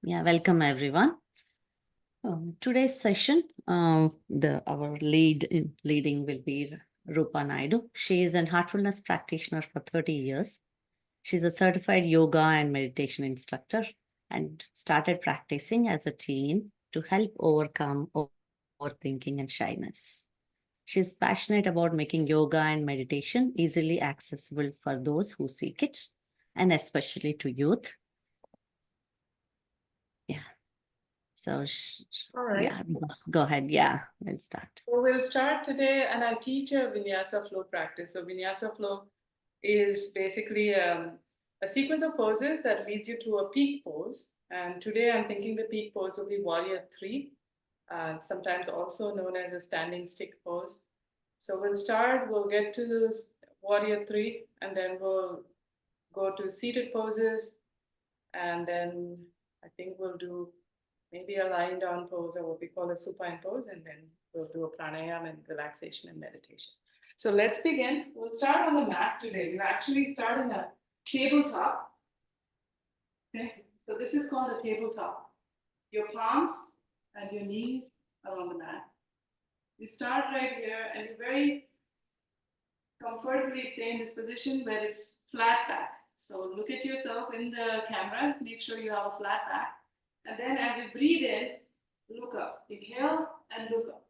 Yeah, welcome everyone. Today's session, our leading will be Roopa Naidu. She is an heartfulness practitioner for 30 years. She's a certified yoga and meditation instructor and started practicing as a teen to help overcome overthinking and shyness. She's passionate about making yoga and meditation easily accessible for those who seek it, and especially to youth. Yeah. So, All right. yeah, go ahead. Yeah, we'll start. So we'll start today, and I teach a Vinyasa flow practice. So Vinyasa flow is basically a sequence of poses that leads you to a peak pose. And today I'm thinking the peak pose will be Warrior 3, sometimes also known as a standing stick pose. So we'll get to this Warrior 3, and then we'll go to seated poses, and then I think we'll do maybe a lying down pose or what we call a supine pose, and then we'll do a pranayama and relaxation and meditation. So let's begin. We'll start on the mat today. We're actually starting a tabletop. Okay, so this is called a tabletop. Your palms and your knees are on the mat. You start right here, and you very comfortably stay in this position where it's flat back. So look at yourself in the camera, make sure you have a flat back. And then as you breathe in, look up. Inhale and look up.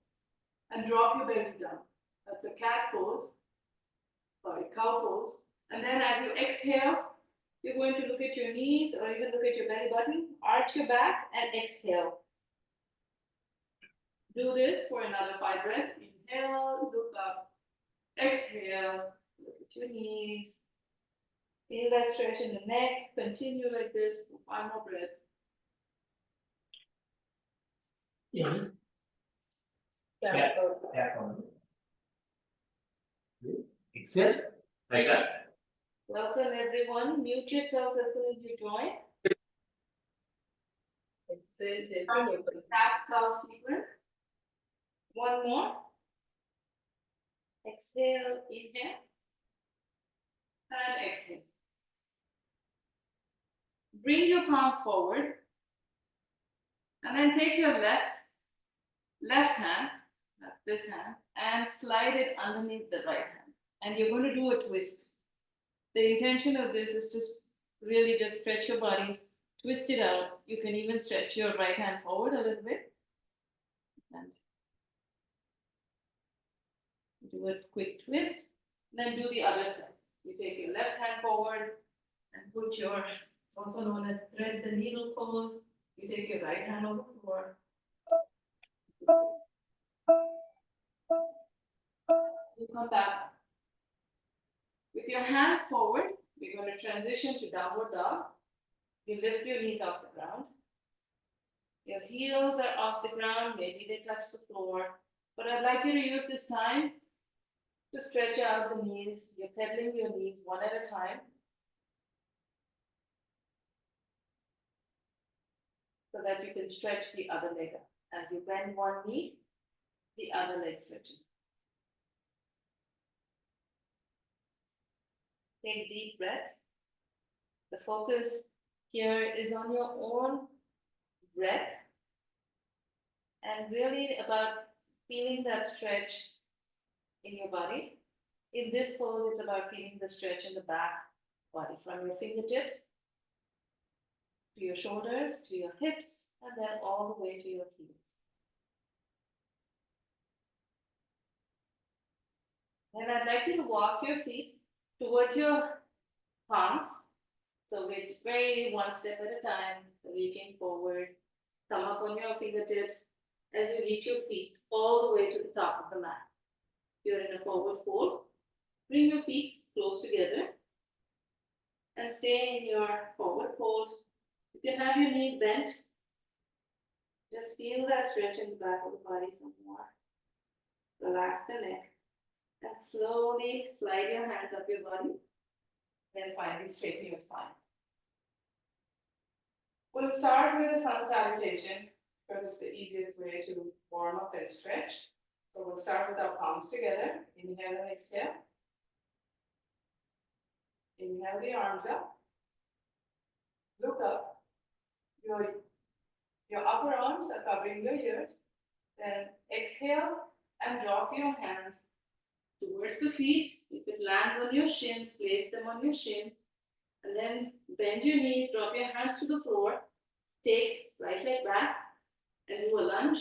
And drop your belly down. That's a cat pose. Sorry, cow pose. And then as you exhale, you're going to look at your knees or even look at your belly button, arch your back and exhale. Do this for another 5 breaths. Inhale, look up. Exhale, look at your knees. Feel that stretch in the neck. Continue like this for 5 more breaths. Yeah. Exhale. Like that. Welcome everyone. Mute yourself as soon as you join. Cat cow sequence. One more. Exhale, inhale. And exhale. Bring your palms forward. And then take your left hand, that's this hand, and slide it underneath the right hand. And you're going to do a twist. The intention of this is to really just stretch your body, twist it out. You can even stretch your right hand forward a little bit. And do a quick twist. Then do the other side. You take your left hand forward and put your, it's also known as thread the needle pose. You take your right hand on the floor. You come back. With your hands forward, we're going to transition to downward dog. You lift your knees off the ground. Your heels are off the ground, maybe they touch the floor. But I'd like you to use this time to stretch out the knees. You're pedaling your knees one at a time. So that you can stretch the other leg up. As you bend one knee, the other leg stretches. Take deep breaths. The focus here is on your own breath and really about feeling that stretch in your body. In this pose, it's about feeling the stretch in the back body from your fingertips to your shoulders, to your hips, and then all the way to your heels. And I'd like you to walk your feet towards your palms. So it's very one step at a time, reaching forward, come up on your fingertips as you reach your feet all the way to the top of the mat. You're in a forward fold. Bring your feet close together and stay in your forward fold. You can have your knees bent. Just feel that stretch in the back of the body some more. Relax the neck and slowly slide your hands up your body. Then finally straighten your spine. We'll start with a sun salutation because it's the easiest way to warm up and stretch. So we'll start with our palms together. Inhale and exhale. Inhale the arms up. Look up. Your Your upper arms are covering your ears. Then exhale and drop your hands towards the feet. If it lands on your shins, place them on your shin. And then bend your knees, drop your hands to the floor. Take right leg back and do a lunge.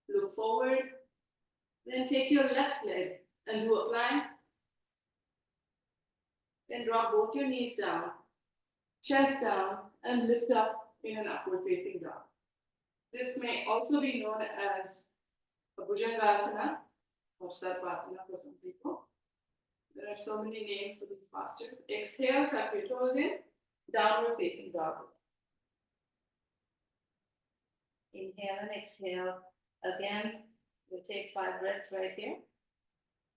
Look forward. Then take your left leg and do a plank. Then drop both your knees down, chest down, and lift up in an upward facing dog. This may also be known as a Bhujangasana or Sarvasana for some people. There are so many names for these postures. Exhale, tuck your toes in, downward facing dog. Inhale and exhale. Again, we'll take 5 breaths right here.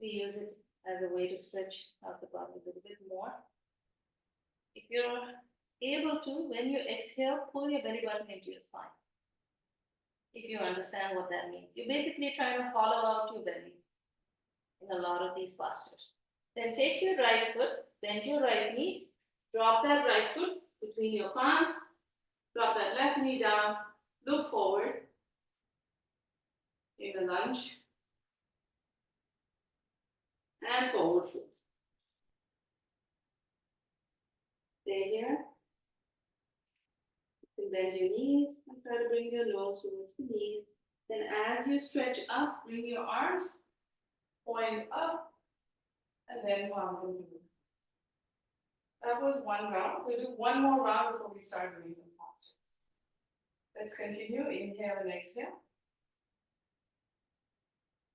We use it as a way to stretch out the body a little bit more. If you're able to, when you exhale, pull your belly button into your spine. If you understand what that means. You're basically trying to hollow out your belly in a lot of these postures. Then take your right foot, bend your right knee, drop that right foot between your palms, drop that left knee down, look forward in a lunge, and forward fold. Stay here. You can bend your knees and try to bring your nose towards the knees. Then as you stretch up, bring your arms, point up, and then palms into the room. That was one round. We'll do one more round before we start doing some postures. Let's continue. Inhale and exhale.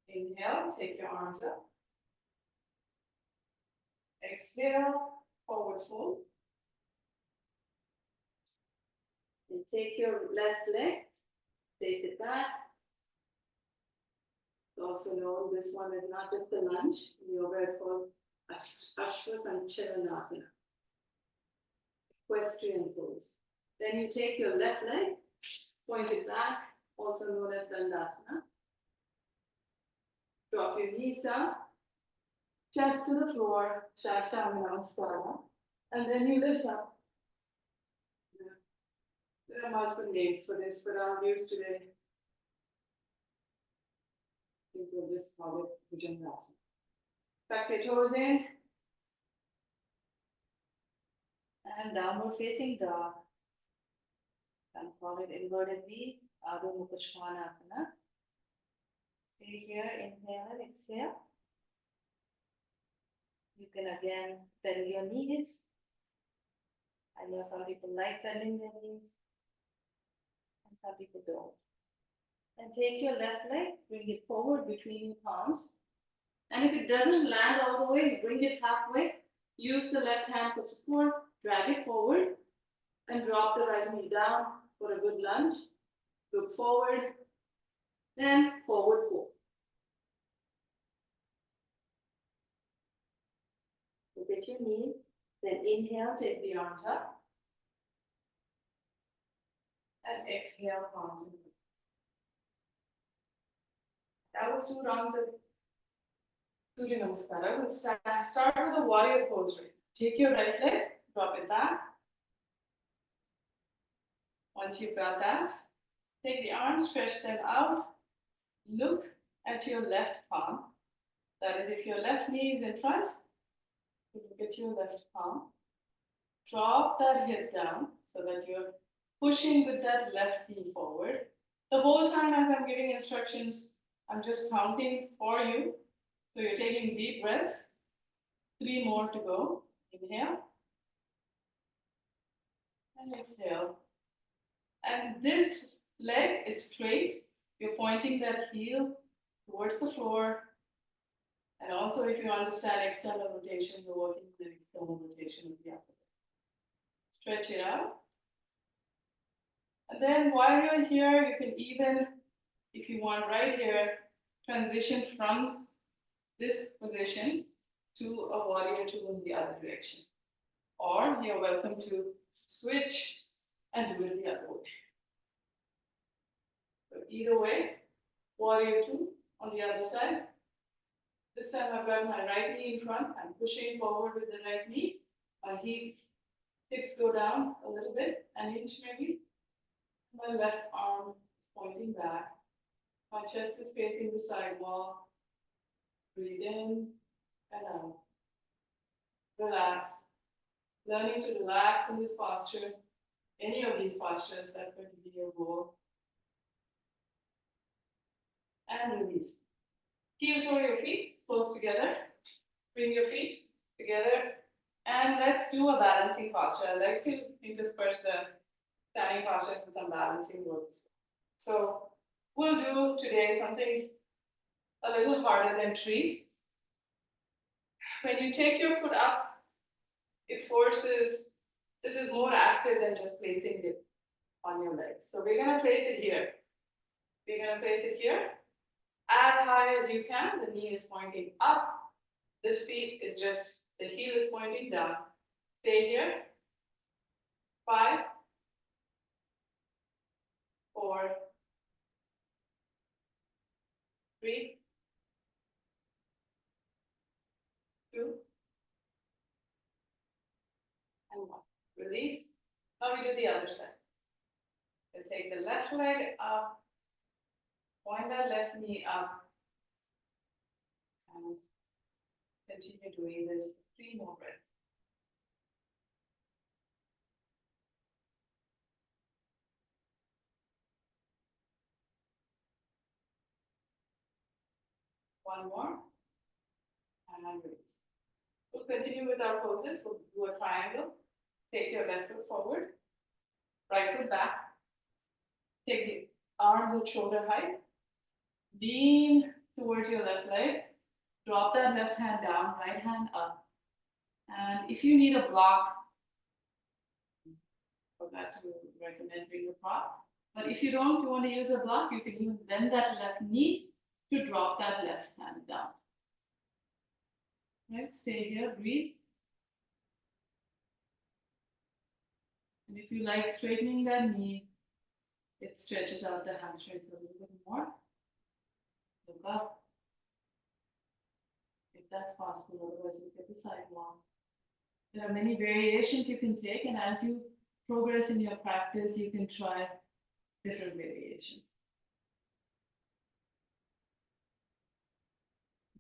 Inhale, take your arms up. Exhale, forward fold. And take your left leg, face it back. Also known, this one is not just a lunge. In yoga, it's called Ashwasana, equestrian pose. Then you take your left leg, point it back, also known as Dandasana. Drop your knees down, chest to the floor, Shashtanga Namaskara, and then you lift up. There are multiple names for this, but I'll use today. I think we'll just call it Bhujangasana. Tuck your toes in. And downward facing dog. Can call it inverted V, Adho Mukha Svanasana. Stay here, inhale and exhale. You can again bend your knees. I know some people like bending their knees, and some people don't. And take your left leg, bring it forward between your palms. And if it doesn't land all the way, you bring it halfway. Use the left hand for support, drag it forward, and drop the right knee down for a good lunge. Look forward, then forward fold. Look at your knees, then inhale, take the arms up. And exhale, palms in. That was 2 rounds of Surya Namaskara. We'll start with a warrior pose. Take your right leg, drop it back. Once you've got that, take the arms, stretch them out. Look at your left palm. That is, if your left knee is in front, look at your left palm. Drop that hip down so that you're pushing with that left knee forward. The whole time as I'm giving instructions, I'm just counting for you. So you're taking deep breaths. 3 more to go. Inhale. And exhale. And this leg is straight. You're pointing that heel towards the floor. And also, if you understand external rotation, you're working with the external rotation of the upper leg. Stretch it out. And then while you're here, you can even, if you want right here, transition from this position to a warrior 2 in the other direction. Or you're welcome to switch and do it the other way. So either way, warrior 2 on the other side. This time I've got my right knee in front. I'm pushing forward with the right knee. My hips go down a little bit, an inch maybe. My My left arm pointing back. My chest is facing the side wall. Breathe in and out. Relax. Learning to relax in this posture. Any of these postures, that's going to be your goal. And release. Heel toe your feet close together. Bring your feet together. And let's do a balancing posture. I like to intersperse the standing posture with some balancing work. So we'll do today something a little harder than tree. When you take your foot up, it forces, this is more active than just placing it on your legs. So we're going to place it here. We're going to place it here. As high as you can, the knee is pointing up. This feet is just, the heel is pointing down. Stay here. 5, 4, 3, 2, and 1. Release. Now we do the other side. So take the left leg up, point that left knee up, and continue doing this for 3 more breaths. One more, and release. We'll continue with our poses. We'll do a triangle. Take your left foot forward, right foot back. Take the arms at shoulder height. Lean towards your left leg. Drop that left hand down, right hand up. And if you need a block, forgot to recommend bring a prop. But if you don't, you want to use a block, you can even bend that left knee to drop that left hand down. Right, stay here, breathe. And if you like straightening that knee, it stretches out the hamstrings a little bit more. Look up. If that's possible, otherwise you get the side wall. There are many variations you can take, and as you progress in your practice, you can try different variations.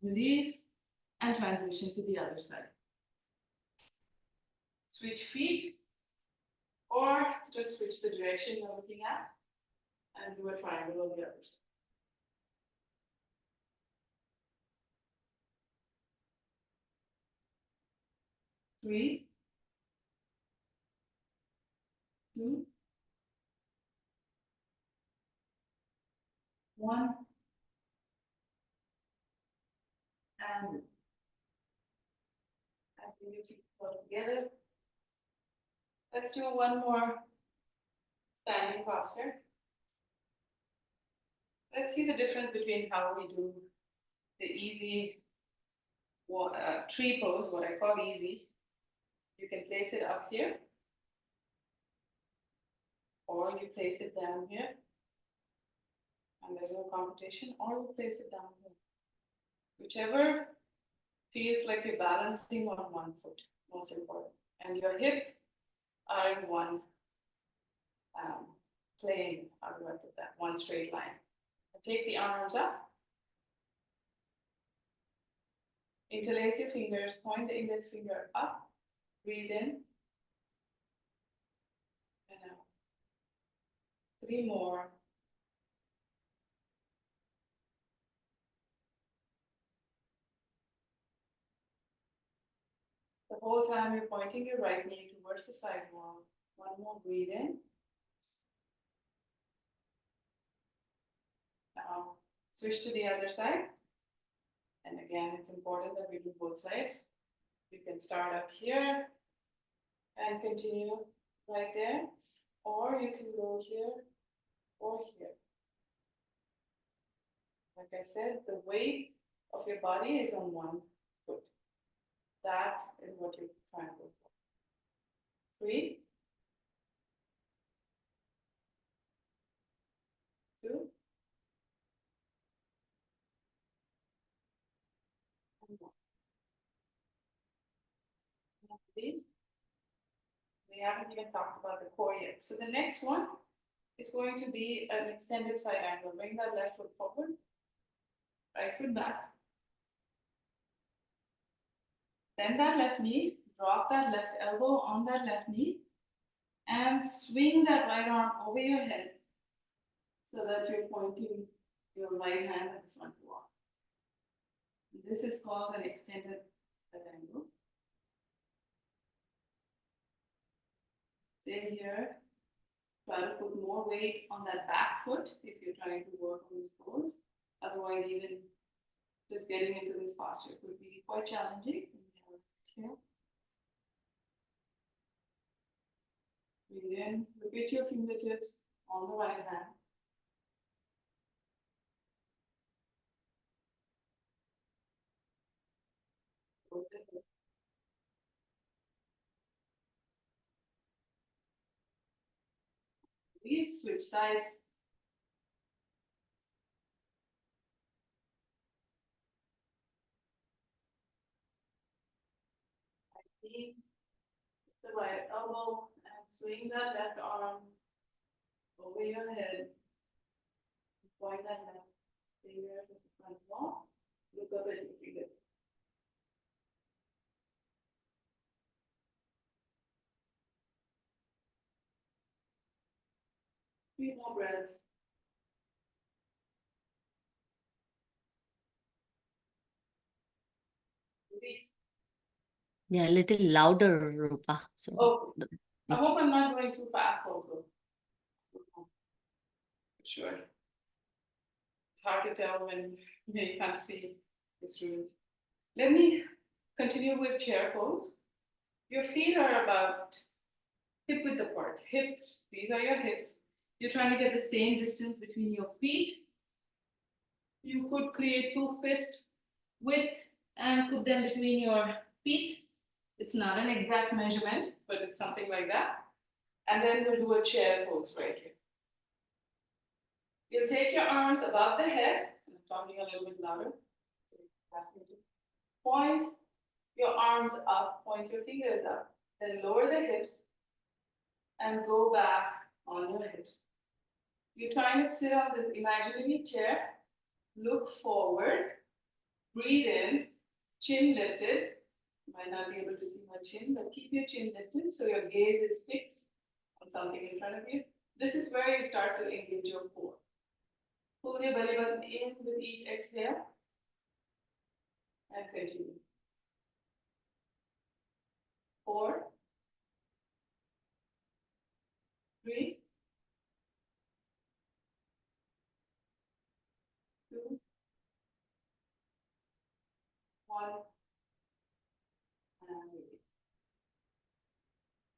Release and transition to the other side. Switch feet, or just switch the direction you're looking at and do a triangle on the other side. Three, 2, 1, and bring your feet close together. Let's do one more standing posture. Let's see the difference between how we do the easy tree pose, what I call easy. You can place it up here, or you place it down here, and there's no competition, or you place it down here. Whichever feels like you're balancing on one foot, most important. And your hips are in one plane, how do I put that? One straight line. Take the arms up. Interlace your fingers, point the index finger up, breathe in, and out. 3 more. The whole time you're pointing your right knee towards the side wall. 1 more, breathe in. Now switch to the other side. And again, it's important that we do both sides. You can start up here and continue right there, or you can go here or here. Like I said, the weight of your body is on one foot. That is what you're trying to go for. 3, 2, and 1. Now, please. We haven't even talked about the core yet. So the next one is going to be an extended side angle. Bring that left foot forward, right foot back. Bend that left knee, drop that left elbow on that left knee, and swing that right arm over your head so that you're pointing your right hand at the front wall. This is called an extended side angle. Stay here. Try to put more weight on that back foot if you're trying to work on this pose. Otherwise, even just getting into this posture could be quite challenging. Exhale. Breathe in. Look at your fingertips on the right hand. Please switch sides. Knee, the right elbow, and swing that left arm over your head. Point that left finger to the front wall. Look up at your finger. 3 more breaths. Release. Yeah, a little louder, Rupa. So Oh, I yeah. hope I'm not going too fast also. Sure. It's hard to tell when you can't see instruments. Let me continue with chair pose. Your feet are about hip width apart. Hips, these are your hips. You're trying to get the same distance between your feet. You could create 2 fist width and put them between your feet. It's not an exact measurement, but it's something like that. And then we'll do a chair pose right here. You'll take your arms above the head. I'm talking a little bit louder. Point your arms up, point your fingers up, then lower the hips and go back on your hips. You're trying to sit on this imaginary chair, look forward, breathe in, chin lifted. You might not be able to see my chin, but keep your chin lifted so your gaze is fixed on something in front of you. This is where you start to engage your core. Pull your belly button in with each exhale and continue. 4, 3, 2, 1, and release.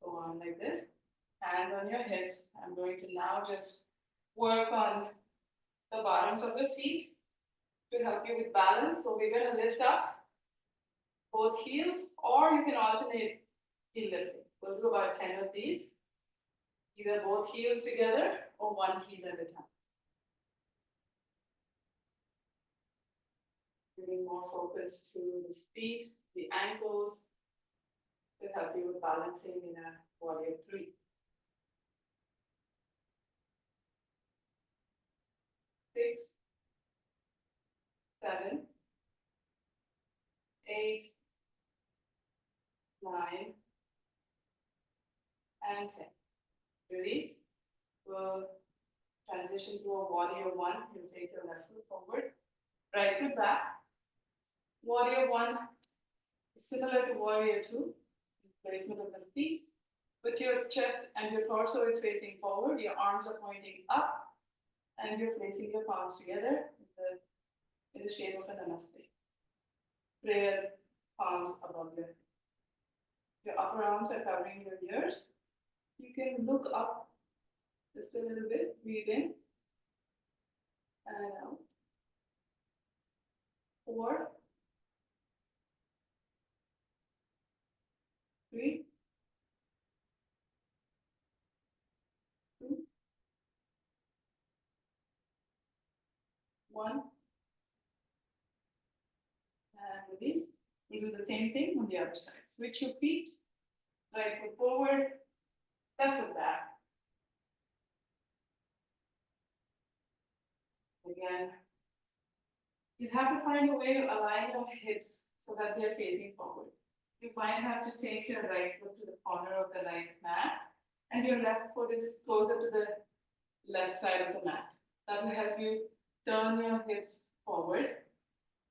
Go on like this. Hands on your hips. I'm going to now just work on the bottoms of the feet to help you with balance. So we're going to lift up both heels, or you can alternate heel lifting. We'll do about 10 of these. Either both heels together or one heel at a time. Bringing more focus to the feet, the ankles, to help you with balancing in a warrior 3. 6, 7, 8, 9, and 10. Release. We'll transition to a warrior 1. You'll take your left foot forward, right foot back. Warrior 1 is similar to warrior 2. Placement of the feet. Put your chest and your torso is facing forward. Your arms are pointing up, and you're placing your palms together in the shape of a namaste. Prayer palms above your head. Your upper arms are covering your ears. You can look up just a little bit. Breathe in and out. 4, 3, 2, 1, and release. We do the same thing on the other side. Switch your feet, right foot forward, left foot back. Again, you have to find a way to align your hips so that they're facing forward. You might have to take your right foot to the corner of the right mat, and your left foot is closer to the left side of the mat. That will help you turn your hips forward,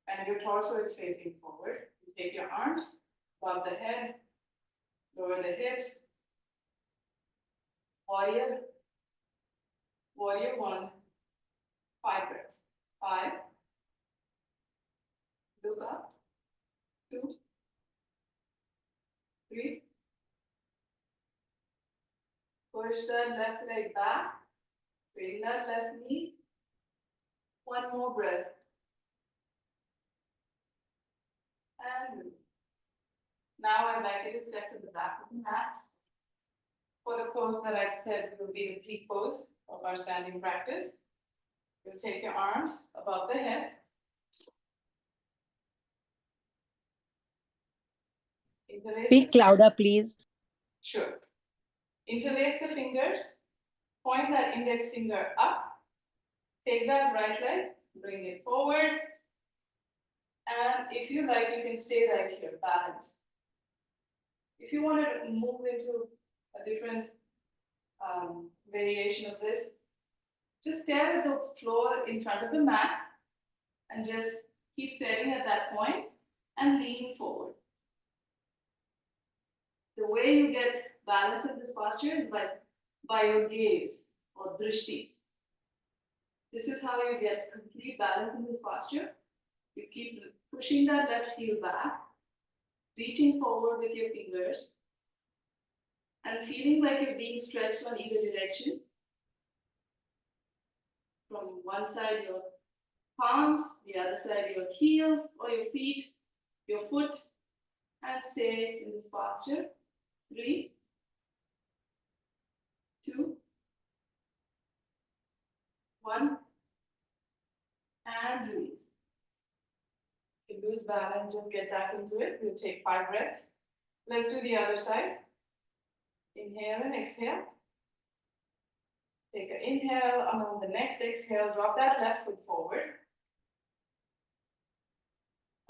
and your torso is facing forward. You take your arms above the head, lower the hips. Warrior, warrior one, 5 breaths. 5, look up, 2, 3, push that left leg back, straighten that left knee. 1 more breath. And move. Now I'd like you to step to the back of the mat. For the pose that I said will be the peak pose of our standing practice. You'll take your arms above the head. Speak louder, please. Sure. Interlace the fingers. Point that index finger up. Take that right leg, bring it forward. And if you like, you can stay right here, balance. If you want to move into a different variation of this, just stare at the floor in front of the mat and just keep staring at that point and lean forward. The way you get balance in this posture is by your gaze or drishti. This is how you get complete balance in this posture. You keep pushing that left heel back, reaching forward with your fingers, and feeling like you're being stretched on either direction. From one side, your palms, the other side, your heels or your feet, your foot, and stay in this posture. 3, 2, 1, and release. If you lose balance, just get back into it. We'll take 5 breaths. Let's do the other side. Inhale and exhale. Take an inhale, and on the next exhale, drop that left foot forward.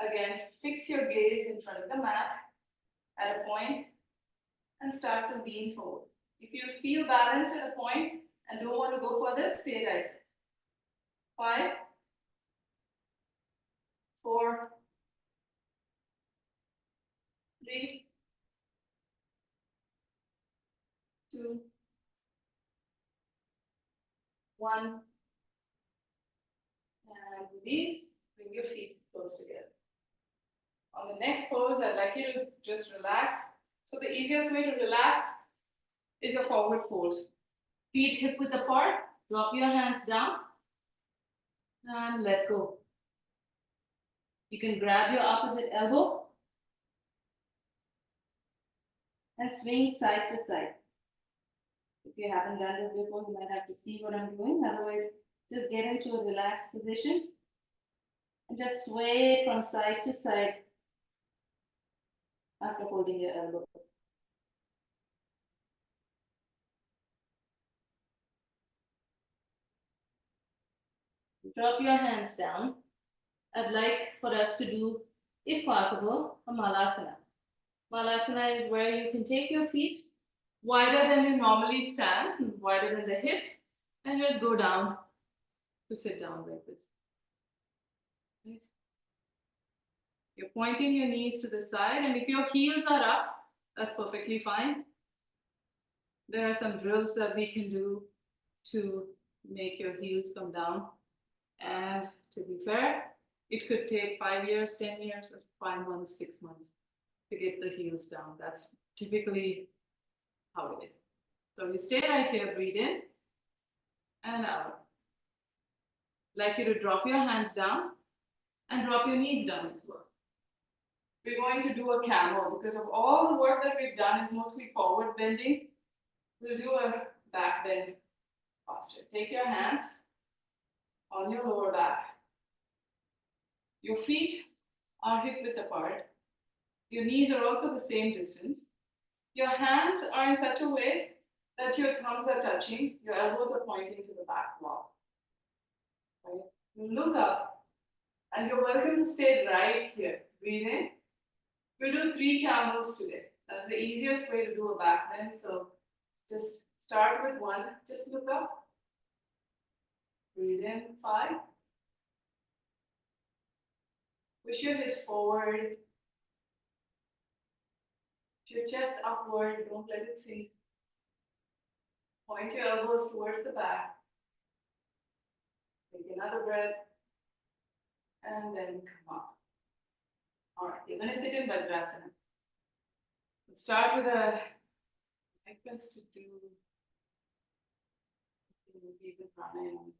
Again, fix your gaze in front of the mat at a point and start to lean forward. If you feel balanced at a point and don't want to go further, stay right there. 5, 4, 3, 2, 1, and release. Bring your feet close together. On the next pose, I'd like you to just relax. So the easiest way to relax is a forward fold. Feet hip width apart, drop your hands down, and let go. You can grab your opposite elbow and swing side to side. If you haven't done this before, you might have to see what I'm doing. Otherwise, just get into a relaxed position and just sway from side to side after holding your elbow. Drop your hands down. I'd like for us to do, if possible, a malasana. Malasana is where you can take your feet wider than you normally stand, wider than the hips, and just go down to sit down like this. Right? You're pointing your knees to the side, and if your heels are up, that's perfectly fine. There are some drills that we can do to make your heels come down. And to be fair, it could take 5 years, 10 years, or 5 months, 6 months to get the heels down. That's typically how it is. So you stay right here, breathe in and out. I'd like you to drop your hands down and drop your knees down as well. We're going to do a camel because of all the work that we've done is mostly forward bending. We'll do a back bend posture. Take your hands on your lower back. Your feet are hip width apart. Your knees are also the same distance. Your hands are in such a way that your thumbs are touching, your elbows are pointing to the back wall. Right? Look up, and you're welcome to stay right here. Breathe in. We'll do 3 camels today. That's the easiest way to do a back bend. So just start with 1. Just look up. Breathe in 5. Push your hips forward. Push your chest upward. Don't let it sink. Point your elbows towards the back. Take another breath. And then come up. All right, you're going to sit in Vajrasana. Let's start with a, I guess to do the Pranayama.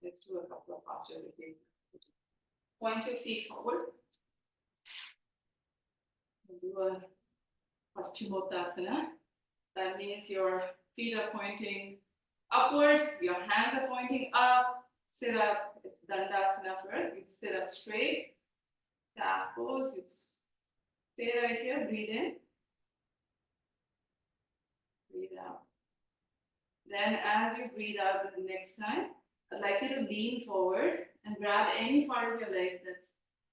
Let's do a couple of posture rotations. Point your feet forward. We'll do a Paschimottanasana. That means your feet are pointing upwards, your hands are pointing up. Sit up. It's Dandasana first. You sit up straight. Tap pose. You stay right here. Breathe in. Breathe out. Then as you breathe out the next time, I'd like you to lean forward and grab any part of your leg that's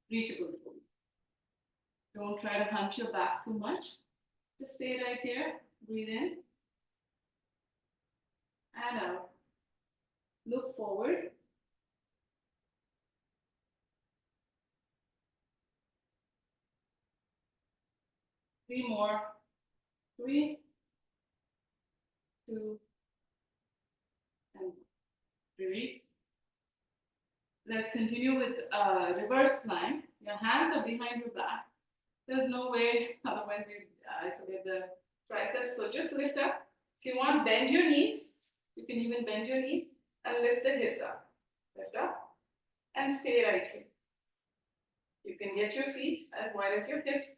reachable for you. Don't try to hunch your back too much. Just stay right here. Breathe in and out. Look forward. Three more. 3, 2, and release. Let's continue with reverse plank. Your hands are behind your back. There's no way, otherwise we isolate the triceps. So just lift up. If you want, bend your knees. You can even bend your knees and lift the hips up. Lift up and stay right here. You can get your feet as wide as your hips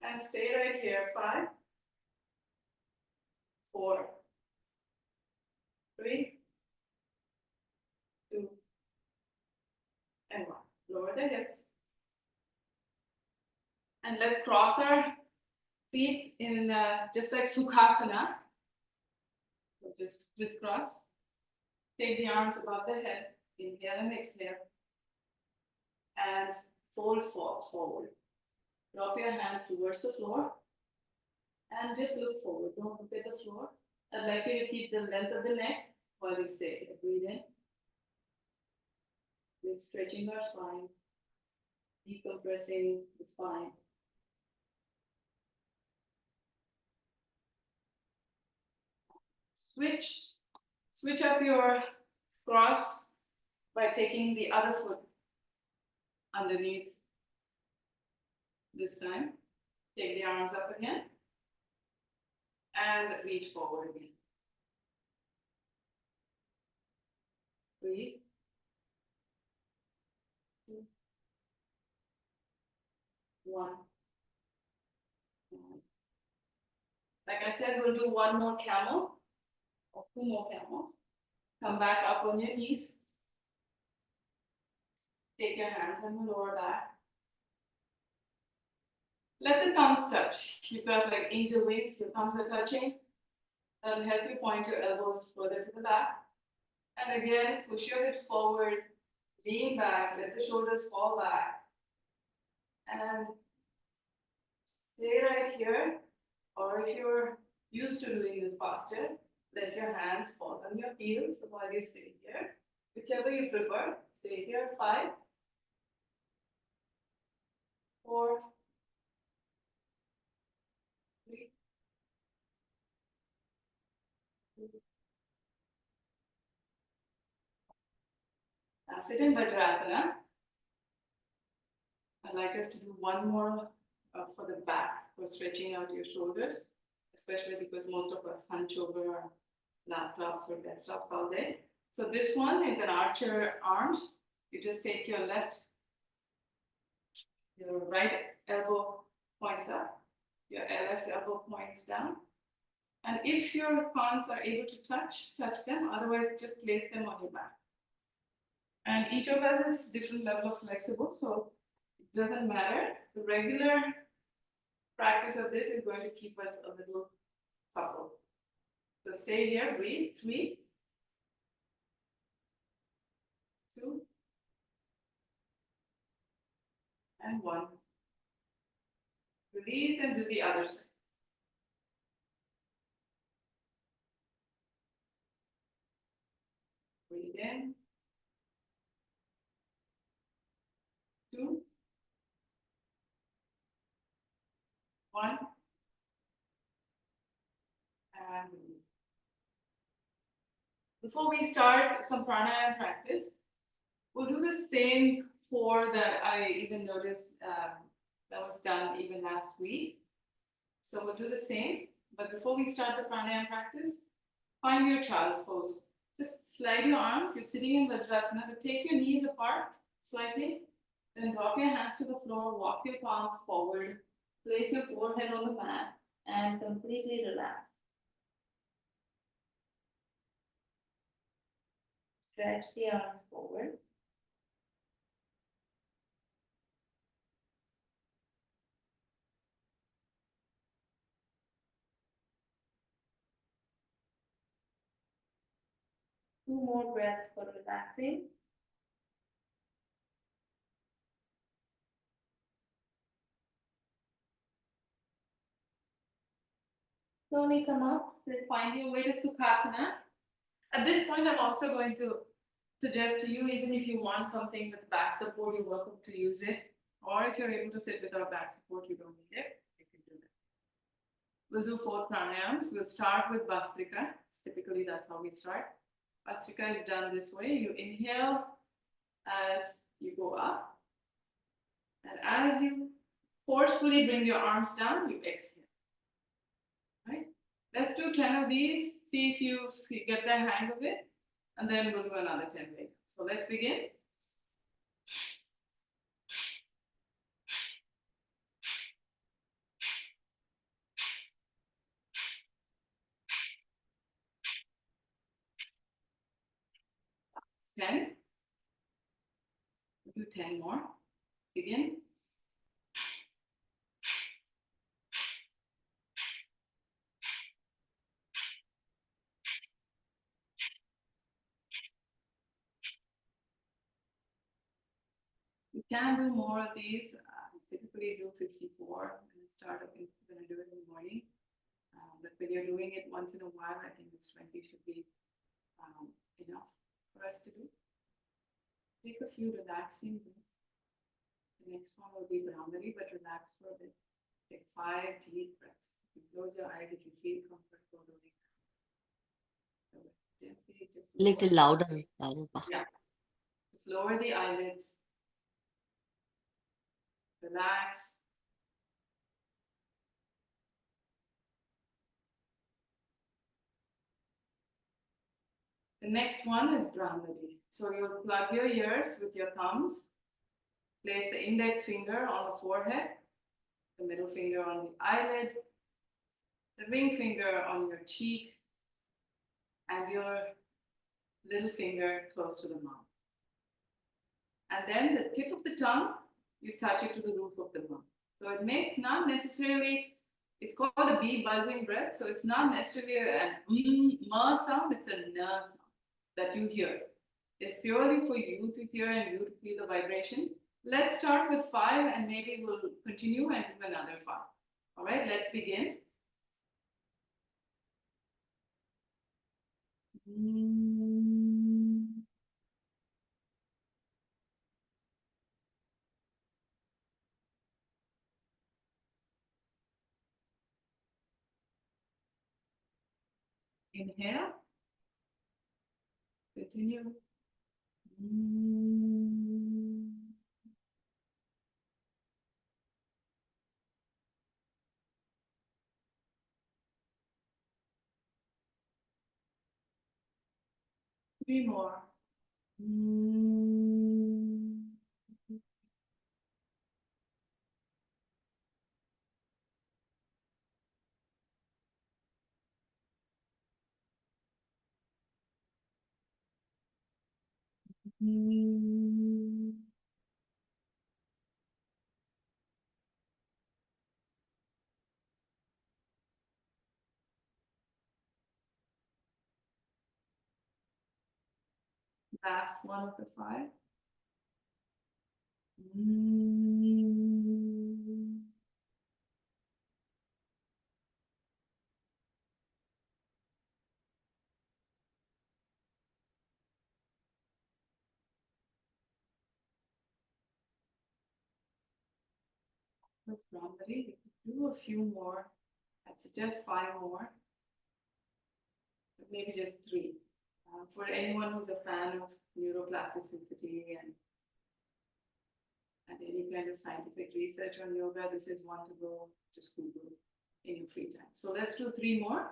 and stay right here. 5, 4, 3, 2, and 1. Lower the hips. And let's cross our feet in just like Sukhasana. So just crisscross. Take the arms above the head. Inhale and exhale. And fold forward. Drop your hands towards the floor. And just look forward. Don't look at the floor. I'd like you to keep the length of the neck while you stay. Breathe in. We're stretching our spine. Decompressing the spine. Switch up your cross by taking the other foot underneath this time. Take the arms up again and reach forward again. Breathe. 2, 1. Like I said, we'll do 1 more camel or 2 more camels. Come back up on your knees. Take your hands on the lower back. Let the thumbs touch. You've got like angel wings, your thumbs are touching. That'll help you point your elbows further to the back. And again, push your hips forward, lean back, let the shoulders fall back. And stay right here. Or if you're used to doing this posture, let your hands fall on your heels while you stay here. Whichever you prefer, stay here. 5, 4, 3, 2. Now sit in Vajrasana. I'd like us to do 1 more for the back, for stretching out your shoulders, especially because most of us hunch over our laptops or desktops all day. So this one is an archer arms. You just take your right elbow points up, your left elbow points down. And if your palms are able to touch them, otherwise just place them on your back. And each of us is different level of flexible, so it doesn't matter. The regular practice of this is going to keep us a little supple. So stay here, breathe. 3, and 1. Release and do the other side. Breathe in. 2. 1. And release. Before we start some pranayama practice, we'll do the same 4 that I even noticed that was done even last week. So we'll do the same, but before we start the pranayama practice, find your child's pose. Just slide your arms, you're sitting in Vajrasana, but take your knees apart slightly, then drop your hands to the floor, walk your palms forward, place your forehead on the mat, and completely relax. Stretch the arms forward. Two more breaths for relaxing. Slowly come up, sit, find your way to Sukhasana. At this point, I'm also going to suggest to you, even if you want something with back support, you're welcome to use it. Or if you're able to sit without back support, you don't need it. You can do that. We'll do 4 pranayams. We'll start with Bhastrika. Typically, that's how we start. Bhastrika is done this way. You inhale as you go up. And as you forcefully bring your arms down, you exhale. Right? Let's do 10 of these. See if you get the hang of it. And then we'll do another 10 later. So let's begin. It's 10. We'll do 10 more. Begin. You can do more of these. Typically do 54 and start up when I do it in the morning. But when you're doing it once in a while, I think this 20 should be enough for us to do. Take a few relaxing breaths. The next one will be Brahmari, but relax for a bit. Take 5 deep breaths. You close your eyes if you feel comfortable doing that. So gently, just Little louder, Roopa. Yeah. Just lower the eyelids. Relax. The next one is Brahmari. So you'll plug your ears with your thumbs. Place the index finger on the forehead, the middle finger on the eyelid, the ring finger on your cheek, and your little finger close to the mouth. And then the tip of the tongue, you touch it to the roof of the mouth. So it makes not necessarily, it's called a bee buzzing breath. So it's not necessarily an ma sound, it's a na sound that you hear. It's purely for you to hear and you to feel the vibration. Let's start with 5 and maybe we'll continue and do another 5. All right, let's begin. Inhale. Continue. 3 more. Last one of the 5. with Brahmari. We could do a few more. I'd suggest 5 more, but maybe just 3. For anyone who's a fan of neuroplasticity and any kind of scientific research on yoga, this is one to go just Google in your free time. So let's do 3 more.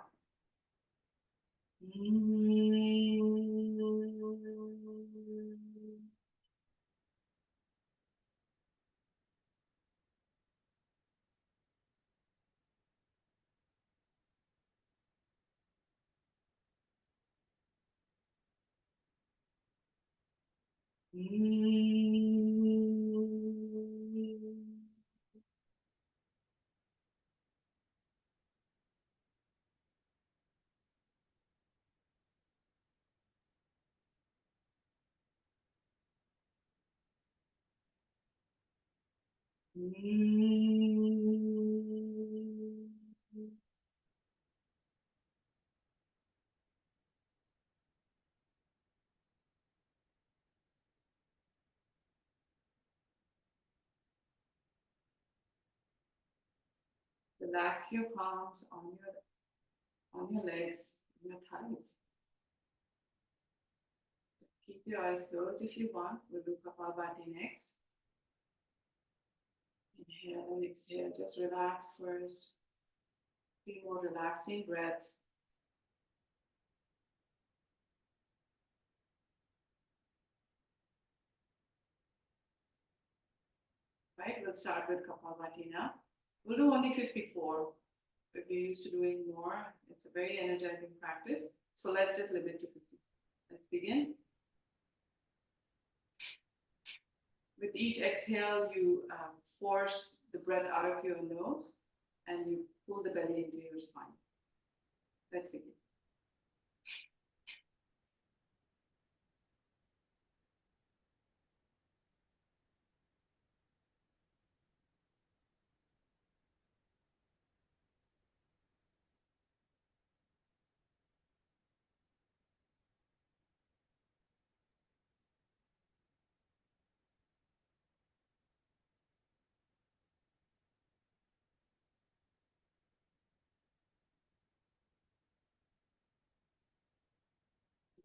Relax your palms on your legs, your thighs. Keep your eyes closed if you want. We'll do Kapalbhati next. Inhale and exhale. Just relax first. 3 more relaxing breaths. Right, we'll start with Kapalbhati now. We'll do only 54. If you're used to doing more, it's a very energizing practice. So let's just limit to 50. Let's begin. With each exhale, you force the breath out of your nose and you pull the belly into your spine. Let's begin.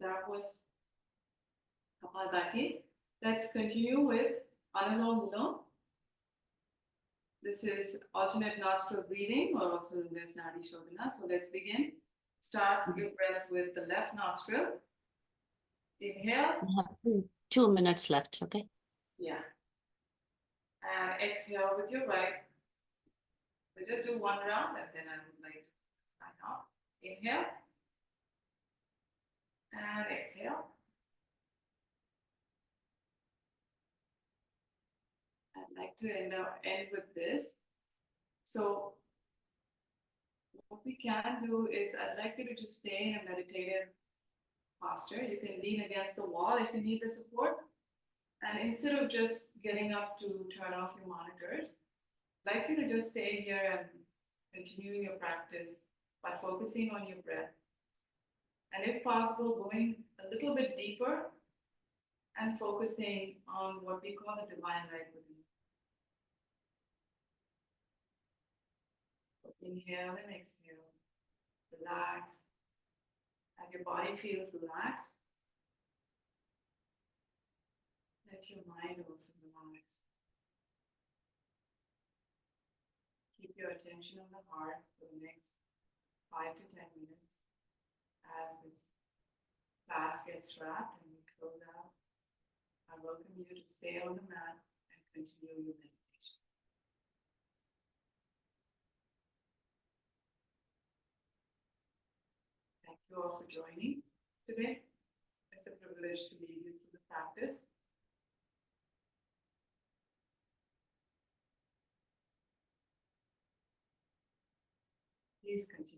That was Kapalbhati. Let's continue with Anulom Vilom. This is alternate nostril breathing, or also known as Nadi Shodhana. So let's begin. Start your breath with the left nostril. Inhale. We have 2 minutes left, okay? Yeah. And exhale with your right. So just do 1 round and then I would like to sign off. Inhale. And exhale. I'd like to end with this. So what we can do is I'd like you to just stay in a meditative posture. You can lean against the wall if you need the support. And instead of just getting up to turn off your monitors, I'd like you to just stay here and continue your practice by focusing on your breath. And if possible, going a little bit deeper and focusing on what we call the divine light within. Inhale and exhale. Relax. As your body feels relaxed, let your mind also relax. Keep your attention on the heart for the next 5 to 10 minutes as this class gets wrapped and we close out. I welcome you to stay on the mat and continue your meditation. Thank you all for joining today. It's a privilege to lead you through the practice. Please continue.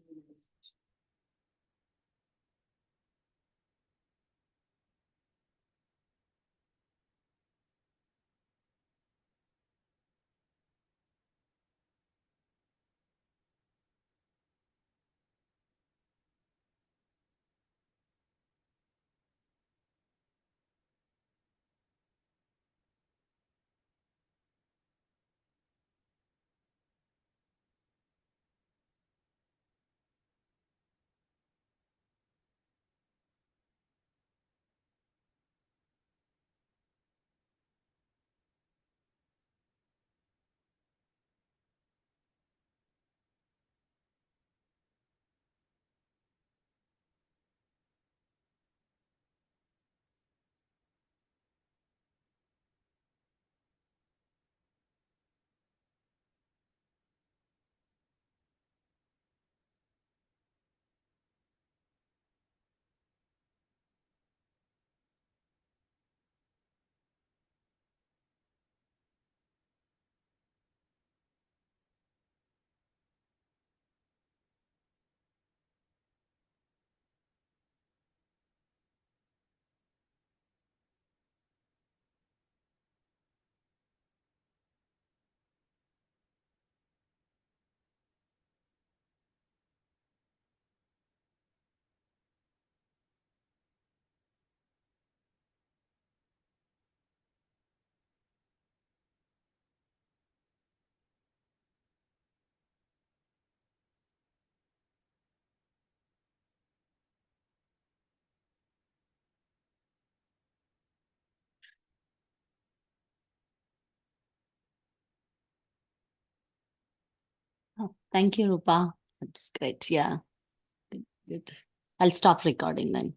Oh, thank you, Rupa. That's great. Yeah. Good. I'll stop recording then.